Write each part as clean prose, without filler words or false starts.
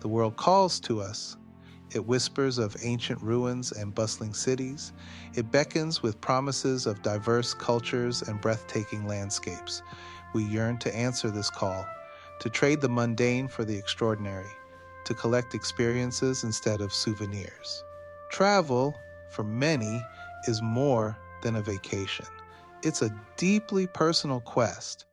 The world calls to us. It whispers of ancient ruins and bustling cities. It beckons with promises of diverse cultures and breathtaking landscapes. We yearn to answer this call, to trade the mundane for the extraordinary, to collect experiences instead of souvenirs. Travel, for many, is more than a vacation. It's a deeply personal quest.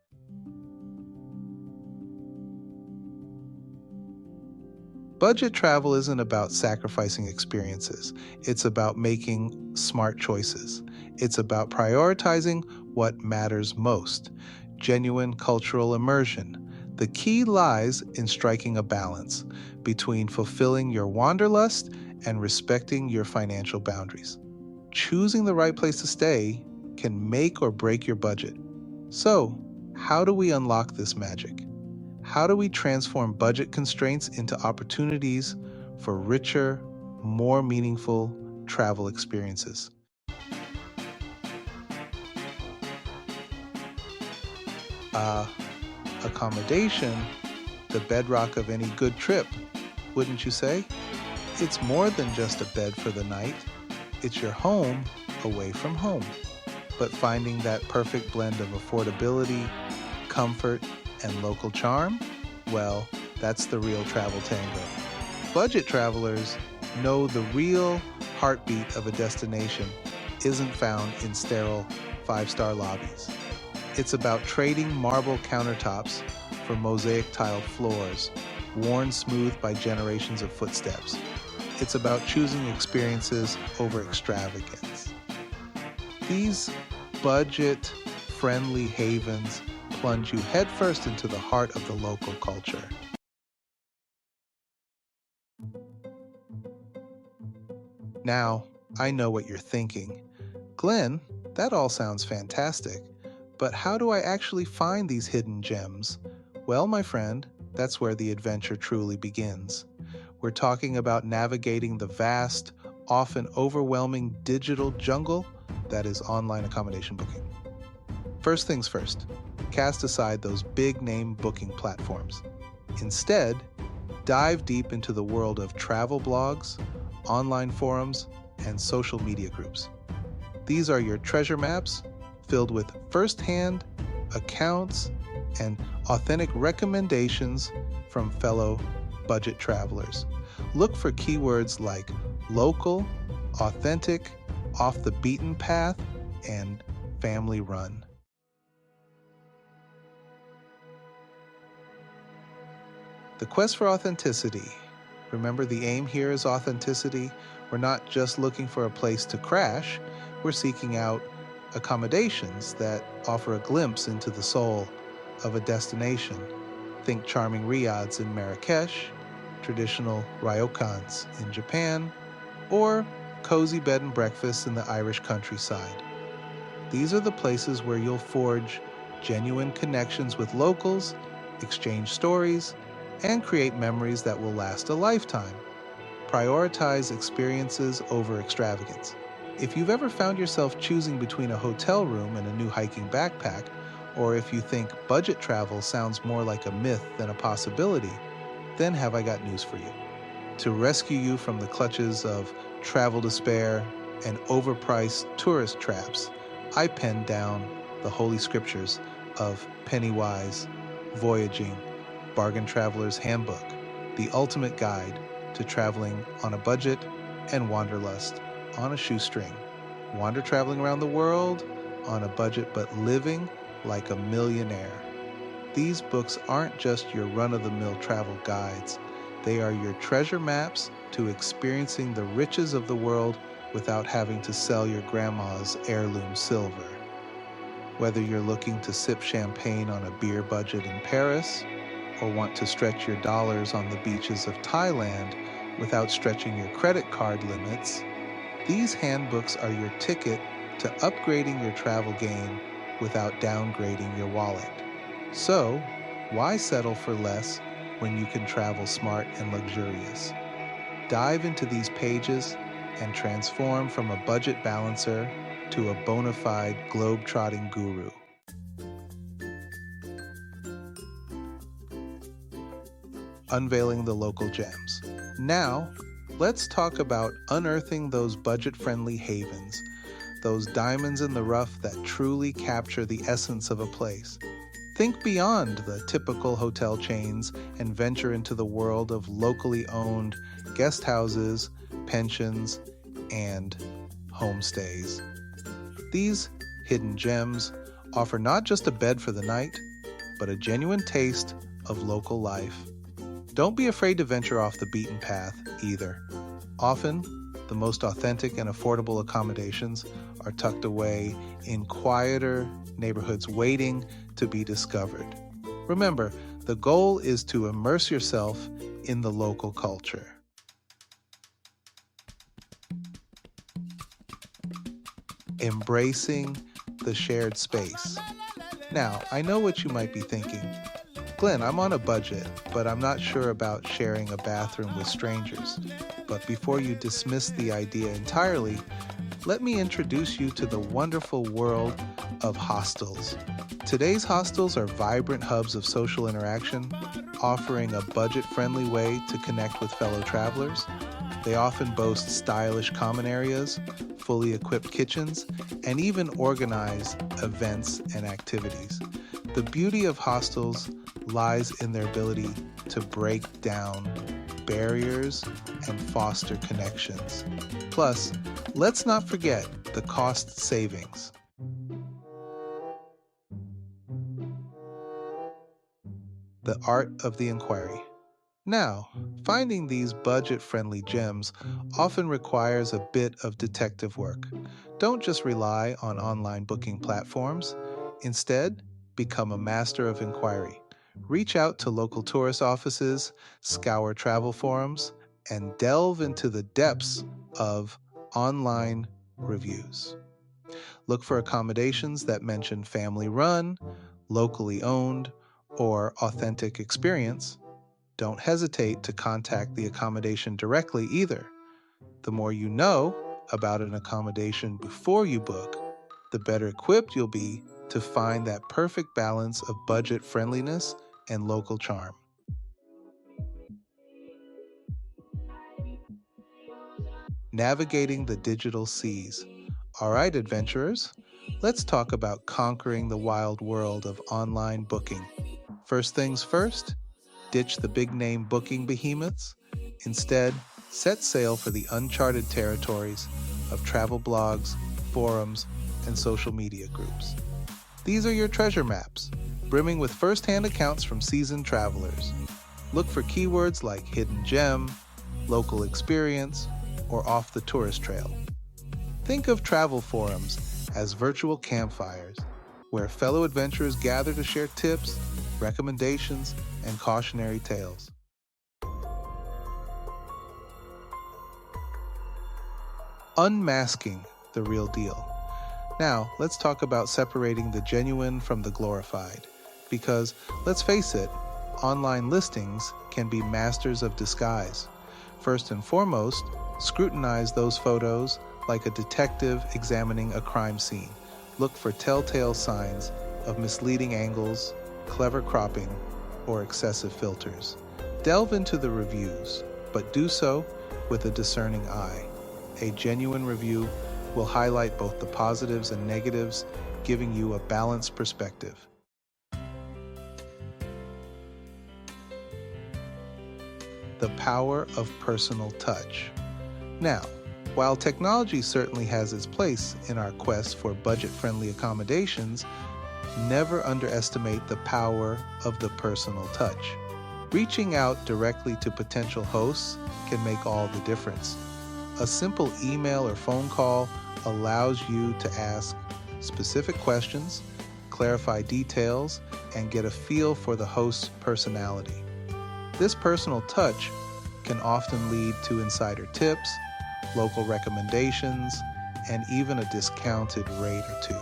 Budget travel isn't about sacrificing experiences. It's about making smart choices. It's about prioritizing what matters most. Genuine cultural immersion. The key lies in striking a balance between fulfilling your wanderlust and respecting your financial boundaries. Choosing the right place to stay can make or break your budget. So, how do we unlock this magic? How do we transform budget constraints into opportunities for richer, more meaningful travel experiences? Uh, Accommodation, the bedrock of any good trip, wouldn't you say? It's more than just a bed for the night. It's your home away from home. But finding that perfect blend of affordability, comfort, and local charm? Well, that's the real travel tango. Budget travelers know the real heartbeat of a destination isn't found in sterile five-star lobbies. It's about trading marble countertops for mosaic tiled floors, worn smooth by generations of footsteps. It's about choosing experiences over extravagance. These budget-friendly havens plunge you headfirst into the heart of the local culture. Now, I know what you're thinking. Glenn, that all sounds fantastic, but how do I actually find these hidden gems? Well, my friend, that's where the adventure truly begins. We're talking about navigating the vast, often overwhelming digital jungle that is online accommodation booking. First things first, cast aside those big-name booking platforms. Instead, dive deep into the world of travel blogs, online forums, and social media groups. These are your treasure maps filled with first-hand accounts and authentic recommendations from fellow budget travelers. Look for keywords like local, authentic, off the beaten path, and family run. The quest for authenticity. Remember, the aim here is authenticity. We're not just looking for a place to crash, we're seeking out accommodations that offer a glimpse into the soul of a destination. Think charming riads in Marrakesh, traditional ryokans in Japan, or cozy bed and breakfasts in the Irish countryside. These are the places where you'll forge genuine connections with locals, exchange stories, and create memories that will last a lifetime. Prioritize experiences over extravagance. If you've ever found yourself choosing between a hotel room and a new hiking backpack, or if you think budget travel sounds more like a myth than a possibility, then have I got news for you. To rescue you from the clutches of travel despair and overpriced tourist traps, I penned down the holy scriptures of Pennywise, Voyaging, Bargain Traveler's Handbook, the ultimate guide to traveling on a budget and wanderlust on a shoestring. Wander traveling around the world on a budget but living like a millionaire. These books aren't just your run-of-the-mill travel guides. They are your treasure maps to experiencing the riches of the world without having to sell your grandma's heirloom silver. Whether you're looking to sip champagne on a beer budget in Paris, or want to stretch your dollars on the beaches of Thailand without stretching your credit card limits, these handbooks are your ticket to upgrading your travel game without downgrading your wallet. So, why settle for less when you can travel smart and luxurious? Dive into these pages and transform from a budget balancer to a bona fide globe-trotting guru. unveiling the local gems. Now, let's talk about unearthing those budget-friendly havens, those diamonds in the rough that truly capture the essence of a place. Think beyond the typical hotel chains and venture into the world of locally owned guest houses, pensions, and homestays. These hidden gems offer not just a bed for the night, but a genuine taste of local life. Don't be afraid to venture off the beaten path either. Often, the most authentic and affordable accommodations are tucked away in quieter neighborhoods waiting to be discovered. Remember, the goal is to immerse yourself in the local culture. Embracing the shared space. Now, I know what you might be thinking. Glenn, I'm on a budget, but I'm not sure about sharing a bathroom with strangers. But before you dismiss the idea entirely, let me introduce you to the wonderful world of hostels. Today's hostels are vibrant hubs of social interaction, offering a budget-friendly way to connect with fellow travelers. They often boast stylish common areas, fully equipped kitchens, and even organize events and activities. The beauty of hostels lies in their ability to break down barriers and foster connections. Plus, let's not forget the cost savings. The art of the inquiry. Now, finding these budget-friendly gems often requires a bit of detective work. Don't just rely on online booking platforms. Instead, become a master of inquiry. Reach out to local tourist offices, scour travel forums, and delve into the depths of online reviews. Look for accommodations that mention family-run, locally owned, or authentic experience. Don't hesitate to contact the accommodation directly either. The more you know about an accommodation before you book, the better equipped you'll be to find that perfect balance of budget friendliness and local charm. Navigating the digital seas. All right, adventurers, let's talk about conquering the wild world of online booking. First things first, ditch the big-name booking behemoths. Instead, set sail for the uncharted territories of travel blogs, forums, and social media groups. These are your treasure maps, brimming with first-hand accounts from seasoned travelers. Look for keywords like hidden gem, local experience, or off the tourist trail. Think of travel forums as virtual campfires, where fellow adventurers gather to share tips, recommendations, and cautionary tales. Unmasking the real deal. Now, let's talk about separating the genuine from the glorified. Because, let's face it, online listings can be masters of disguise. First and foremost, scrutinize those photos like a detective examining a crime scene. Look for telltale signs of misleading angles, clever cropping, or excessive filters. Delve into the reviews, but do so with a discerning eye. A genuine review will highlight both the positives and negatives, giving you a balanced perspective. The power of personal touch. Now, while technology certainly has its place in our quest for budget-friendly accommodations, never underestimate the power of the personal touch. Reaching out directly to potential hosts can make all the difference. A simple email or phone call allows you to ask specific questions, clarify details, and get a feel for the host's personality. This personal touch can often lead to insider tips, local recommendations, and even a discounted rate or two.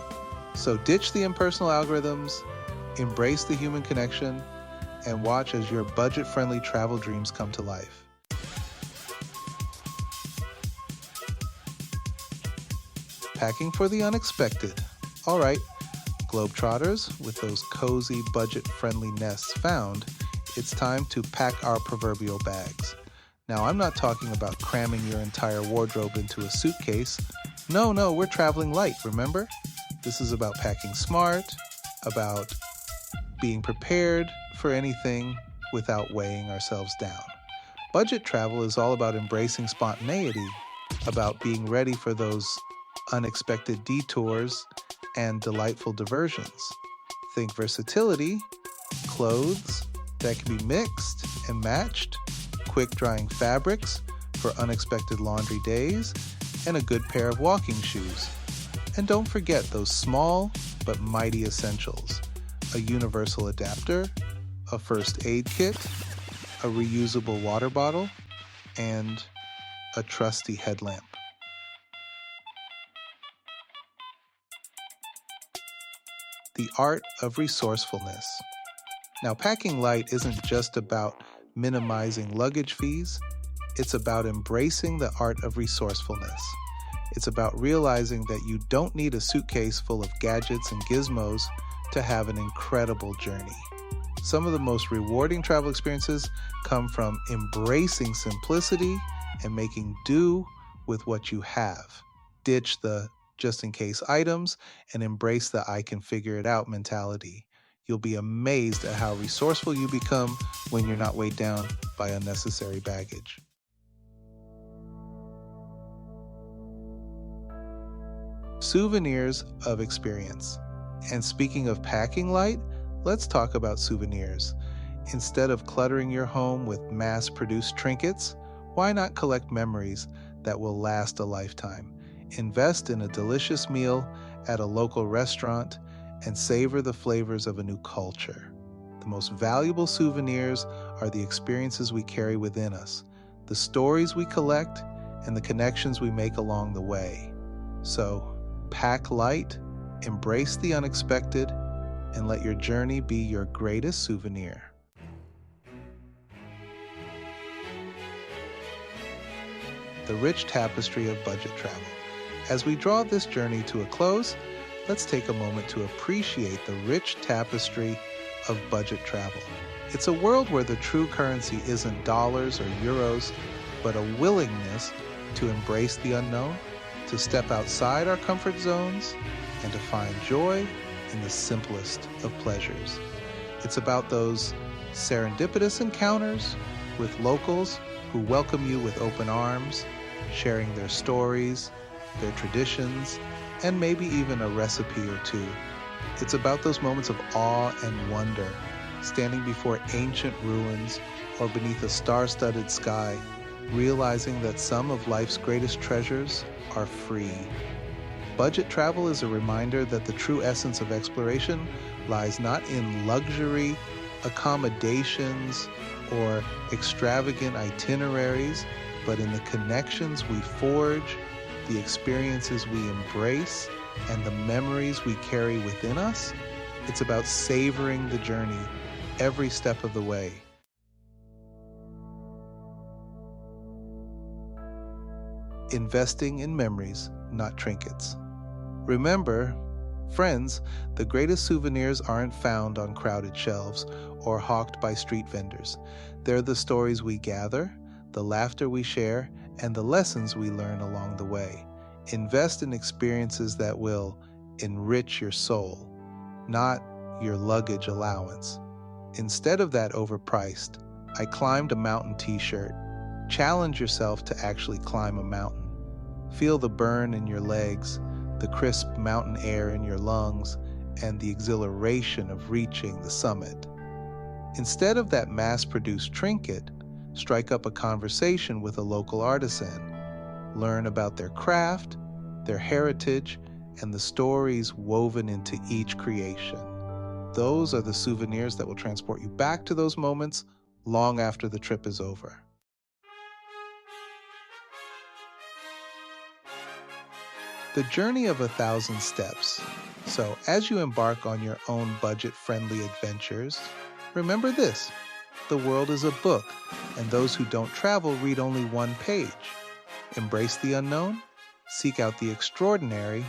So ditch the impersonal algorithms, embrace the human connection, and watch as your budget-friendly travel dreams come to life. Packing for the unexpected. All right, Globetrotters, with those cozy budget-friendly nests found, it's time to pack our proverbial bags. Now, I'm not talking about cramming your entire wardrobe into a suitcase. No, we're traveling light, remember? This is about packing smart, about being prepared for anything without weighing ourselves down. Budget travel is all about embracing spontaneity, about being ready for those unexpected detours and delightful diversions. Think versatility, clothes that can be mixed and matched, quick drying fabrics for unexpected laundry days, and a good pair of walking shoes. And don't forget those small but mighty essentials: a universal adapter, a first aid kit, a reusable water bottle, and a trusty headlamp. The art of resourcefulness. Now, packing light isn't just about minimizing luggage fees, it's about embracing the art of resourcefulness. It's about realizing that you don't need a suitcase full of gadgets and gizmos to have an incredible journey. Some of the most rewarding travel experiences come from embracing simplicity and making do with what you have. Ditch the just-in-case items and embrace the I can figure it out mentality. You'll be amazed at how resourceful you become when you're not weighed down by unnecessary baggage. Souvenirs of experience. And speaking of packing light, let's talk about souvenirs. Instead of cluttering your home with mass-produced trinkets, why not collect memories that will last a lifetime? Invest in a delicious meal at a local restaurant and savor the flavors of a new culture. The most valuable souvenirs are the experiences we carry within us, the stories we collect, and the connections we make along the way. So, pack light, embrace the unexpected, and let your journey be your greatest souvenir. The rich tapestry of budget travel. As we draw this journey to a close, let's take a moment to appreciate the rich tapestry of budget travel. It's a world where the true currency isn't dollars or euros, but a willingness to embrace the unknown, to step outside our comfort zones, and to find joy in the simplest of pleasures. It's about those serendipitous encounters with locals who welcome you with open arms, sharing their stories, their traditions, and maybe even a recipe or two. It's about those moments of awe and wonder, standing before ancient ruins or beneath a star-studded sky, realizing that some of life's greatest treasures are free. Budget travel is a reminder that the true essence of exploration lies not in luxury, accommodations, or extravagant itineraries, but in the connections we forge, the experiences we embrace, and the memories we carry within us. It's about savoring the journey every step of the way. Investing in memories, not trinkets. Remember, friends, the greatest souvenirs aren't found on crowded shelves or hawked by street vendors. They're the stories we gather, the laughter we share, and the lessons we learn along the way. Invest in experiences that will enrich your soul, not your luggage allowance. Instead of that overpriced, I climbed a mountain t-shirt. Challenge yourself to actually climb a mountain. Feel the burn in your legs, the crisp mountain air in your lungs, and the exhilaration of reaching the summit. Instead of that mass-produced trinket, strike up a conversation with a local artisan. Learn about their craft, their heritage, and the stories woven into each creation. Those are the souvenirs that will transport you back to those moments long after the trip is over. The journey of 1,000 steps. So as you embark on your own budget-friendly adventures, remember this: the world is a book, and those who don't travel read only one page. Embrace the unknown, seek out the extraordinary,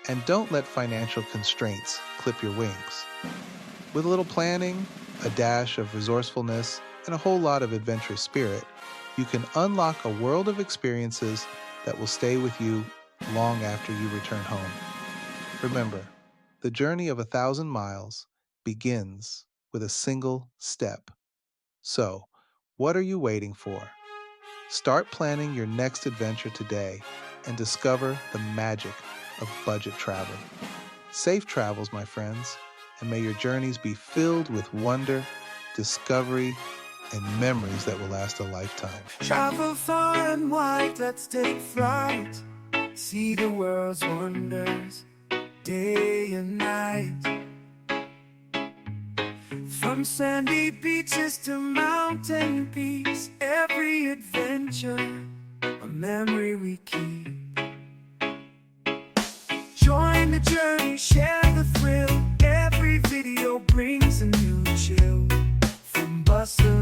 and don't let financial constraints clip your wings. With a little planning, a dash of resourcefulness, and a whole lot of adventurous spirit, you can unlock a world of experiences that will stay with you long after you return home. Remember, the journey of 1,000 miles begins with a single step. So, what are you waiting for? Start planning your next adventure today and discover the magic of budget travel. Safe travels, my friends, and may your journeys be filled with wonder, discovery, and memories that will last a lifetime. Travel far and wide, let's take flight. See the world's wonders, day and night. From sandy beaches to mountain peaks, every adventure, a memory we keep. Join the journey, share the thrill. Every video brings a new chill. From bustling